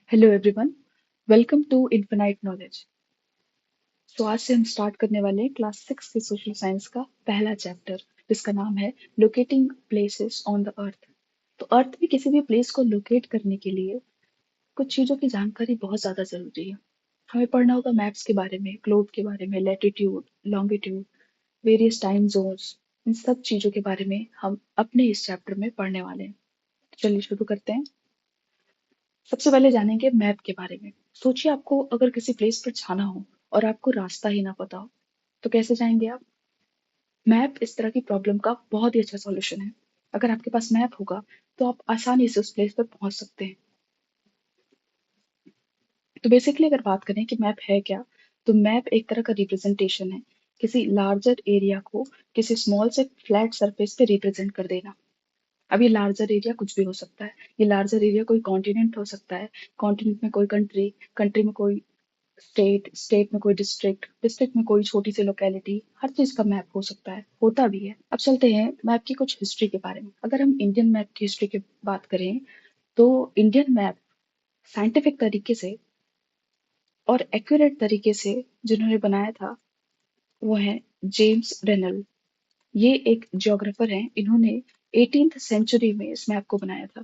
Hello everyone, welcome to infinite knowledge. तो आज से हम स्टार्ट करने वाले हैं क्लास 6 के सोशल साइंस का पहला चैप्टर, जिसका नाम है locating places on the earth. तो अर्थ में किसी भी प्लेस को लोकेट करने के लिए कुछ चीज़ों की जानकारी बहुत ज़्यादा ज़रूरी है। हमें पढ़ना होगा मैप्स के बारे में, ग्लोब के बारे में, latitude, longitude, various time zones. इन सब चीज़ों के बारे में हम अपने इस चैप्टर में पढ़ने वाले हैं। तो चलिए शुरू करते हैं। सबसे पहले जानेंगे मैप के बारे में। सोचिए आपको अगर किसी प्लेस पर जाना हो और आपको रास्ता ही ना पता हो, तो कैसे जाएंगे आप? मैप इस तरह की प्रॉब्लम का बहुत ही अच्छा सॉल्यूशन है। अगर आपके पास मैप होगा तो आप आसानी से उस प्लेस पर पहुंच सकते हैं। तो बेसिकली अगर बात करें कि मैप है क्या, तो मैप एक तरह का रिप्रेजेंटेशन है, किसी लार्जर एरिया को किसी स्मॉल से फ्लैट सरफेस पे रिप्रेजेंट कर देना। अब ये लार्जर एरिया कुछ भी हो सकता है। ये लार्जर एरिया कोई कॉन्टिनेंट हो सकता है, कॉन्टिनेंट में कोई कंट्री, कंट्री में कोई स्टेट, स्टेट में कोई डिस्ट्रिक्ट, डिस्ट्रिक्ट में कोई छोटी सी लोकेलिटी। हर चीज का मैप हो सकता है, होता भी है। अब चलते हैं मैप की कुछ हिस्ट्री के बारे में। अगर हम इंडियन मैप की हिस्ट्री की बात करें, तो इंडियन मैप साइंटिफिक तरीके से और एक्यूरेट तरीके से जिन्होंने बनाया था, वो है जेम्स रेनल। ये एक ज्योग्राफर हैं, इन्होंने 18th सेंचुरी में इस मैप को बनाया था।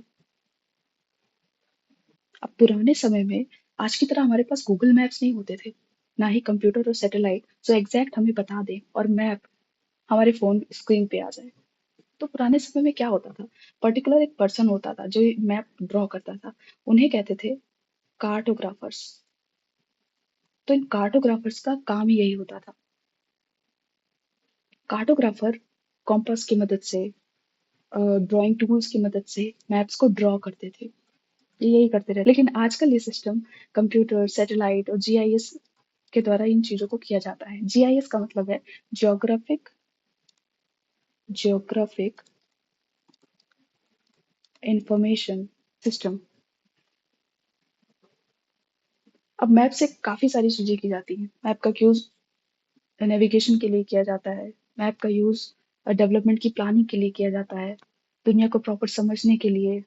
अब पुराने समय में आज की तरह हमारे पास गूगल मैप्स नहीं होते थे, ना ही कंप्यूटर और सैटेलाइट जो एग्जैक्ट हमें बता दे और मैप हमारे फोन स्क्रीन पे आ जाए। तो पुराने समय में क्या होता था, पर्टिकुलर एक पर्सन होता था जो मैप ड्रॉ करता था। उन्हें कहते थे कार्टोग्राफर्स। तो इन कार्टोग्राफर्स का काम ही यही होता था। कार्टोग्राफर कॉम्पास की मदद से, ड्राइंग टूल्स की मदद से मैप्स को ड्रॉ करते थे। ये यही करते रहे, लेकिन आजकल ये सिस्टम कंप्यूटर, सैटेलाइट और जीआईएस के द्वारा इन चीजों को किया जाता है। जीआईएस का मतलब है जियोग्राफिक जियोग्राफिक इंफॉर्मेशन सिस्टम। अब मैप से काफी सारी चीजें की जाती हैं। मैप का यूज नेविगेशन के लिए किया जाता है। मैप का यूज डेवलपमेंट की प्लानिंग के लिए किया जाता है। दुनिया को प्रॉपर समझने के लिए,